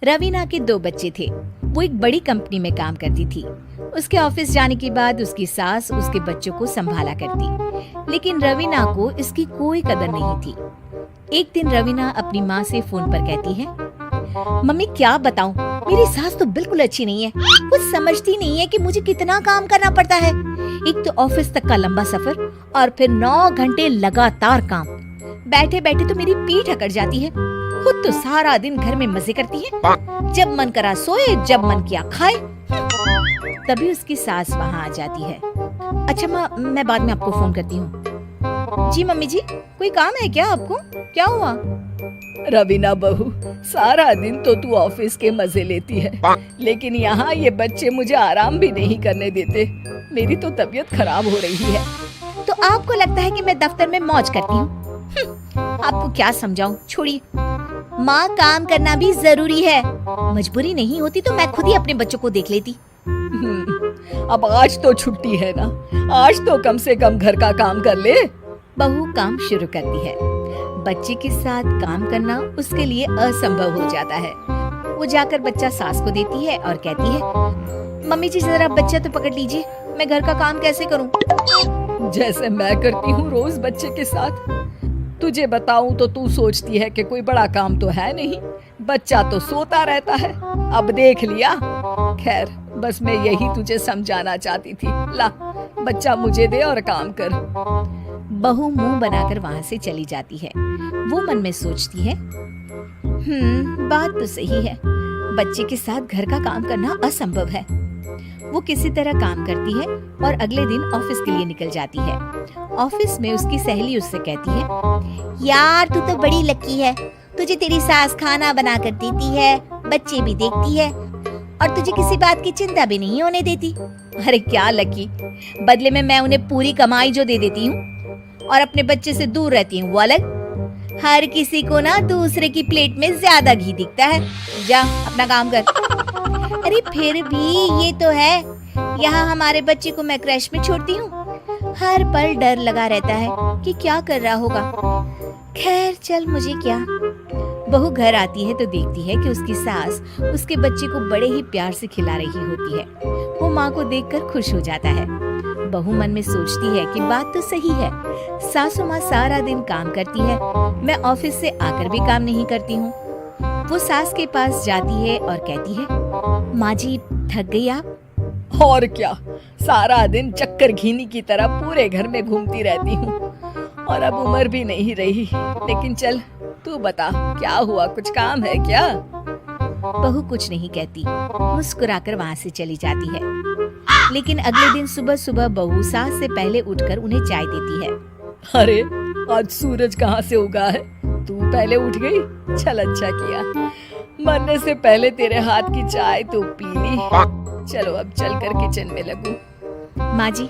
रवीना के 2 बच्चे थे। वो एक बड़ी कंपनी में काम करती थी। उसके ऑफिस जाने के बाद उसकी सास उसके बच्चों को संभाला करती, लेकिन रवीना को इसकी कोई कदर नहीं थी। एक दिन रवीना अपनी माँ से फोन पर कहती है, मम्मी क्या बताऊं, मेरी सास तो बिल्कुल अच्छी नहीं है। कुछ समझती नहीं है कि मुझे कितना काम करना पड़ता है। एक तो ऑफिस तक का लंबा सफर और फिर 9 घंटे लगातार काम। बैठे बैठे तो मेरी पीठ अकड़ जाती है। खुद तो सारा दिन घर में मजे करती है, जब मन करा सोए, जब मन किया खाए। तभी उसकी सास वहाँ आ जाती है। अच्छा माँ, मैं बाद में आपको फोन करती हूँ। जी मम्मी जी, कोई काम है क्या आपको? क्या हुआ? रवीना बहू, सारा दिन तो तू ऑफिस के मजे लेती है, लेकिन यहाँ ये बच्चे मुझे आराम भी नहीं करने देते। मेरी तो तबीयत खराब हो रही है। तो आपको लगता है कि मैं दफ्तर में मौज करती हूँ? आपको क्या समझाऊं, छोड़िए। माँ, काम करना भी जरूरी है। मजबूरी नहीं होती तो मैं खुद ही अपने बच्चों को देख लेती। अब आज तो छुट्टी है ना, आज तो कम से कम घर का काम कर ले। बहू काम शुरू करती है। बच्चे के साथ काम करना उसके लिए असंभव हो जाता है। वो जाकर बच्चा सास को देती है और कहती है, मम्मी जी जरा बच्चा तो पकड़ लीजिए, मैं घर का काम कैसे करूं? जैसे मैं करती हूँ रोज बच्चे के साथ। तुझे बताऊं तो तू सोचती है कि कोई बड़ा काम तो है नहीं, बच्चा तो सोता रहता है। अब देख लिया। खैर, बस मैं यही तुझे समझाना चाहती थी। ला, बच्चा मुझे दे और काम कर। बहू मुंह बनाकर वहाँ से चली जाती है। वो मन में सोचती है, बात तो सही है, बच्चे के साथ घर का काम करना असंभव है। वो किसी तरह काम करती है और अगले दिन ऑफिस के लिए निकल जाती है। ऑफिस में उसकी सहेली उससे कहती है, यार तू तो बड़ी लकी है, तुझे तेरी सास खाना बना कर देती है, बच्चे भी देखती है और तुझे किसी बात की चिंता भी नहीं होने देती। अरे क्या लकी, बदले में मैं उन्हें पूरी कमाई जो दे देती हूँ और अपने बच्चे से दूर रहती हूँ वो अलग। हर किसी को ना दूसरे की प्लेट में ज्यादा घी दिखता है। जा अपना काम कर। अरे फिर भी ये तो है, यहाँ हमारे बच्चे को मैं क्रैश में छोड़ती हूँ, हर पल डर लगा रहता है कि क्या कर रहा होगा। खैर चल, मुझे क्या। बहू घर आती है तो देखती है कि उसकी सास उसके बच्चे को बड़े ही प्यार से खिला रही होती है। वो माँ को देखकर खुश हो जाता है। बहू मन में सोचती है कि बात तो सही है, सासू माँ सारा दिन काम करती है, मैं ऑफिस से आकर भी काम नहीं करती हूँ। वो सास के पास जाती है और कहती है, माँ जी थक गई आप? और क्या, सारा दिन चक्कर घीनी की तरह पूरे घर में घूमती रहती हूँ और अब उम्र भी नहीं रही। लेकिन चल तू बता, क्या हुआ, कुछ काम है क्या? बहू कुछ नहीं कहती, मुस्कुराकर वहाँ से चली जाती है। लेकिन अगले दिन सुबह सुबह बहू सास से पहले उठकर उन्हें चाय देती है। अरे आज सूरज कहाँ से उगा है, तू पहले उठ गई? चल अच्छा किया, मरने से पहले तेरे हाथ की चाय तो पी ली। चलो अब चलकर किचन में लगूं। माँ जी,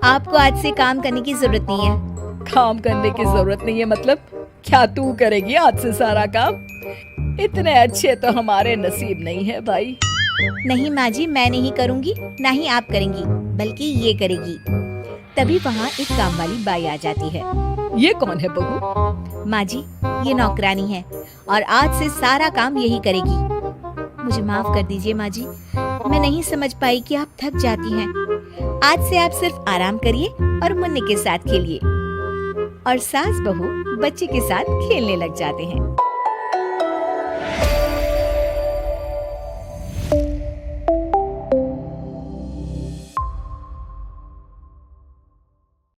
आपको आज से काम करने की जरूरत नहीं है। काम करने की जरूरत नहीं है मतलब? क्या तू करेगी आज से सारा काम? इतने अच्छे तो हमारे नसीब नहीं है भाई। नहीं माँ जी, मैं नहीं करूँगी, ना ही आप करेंगी, बल्कि ये करेगी। तभी वहाँ एक काम वाली बाई आ जाती है। ये कौन है बहू? माँ जी, ये नौकरानी है और आज से सारा काम यही करेगी। मुझे माफ कर दीजिए माँ जी, मैं नहीं समझ पाई कि आप थक जाती हैं। आज से आप सिर्फ आराम करिए और मुन्ने के साथ खेलिए। और सास बहू बच्चे के साथ खेलने लग जाते हैं।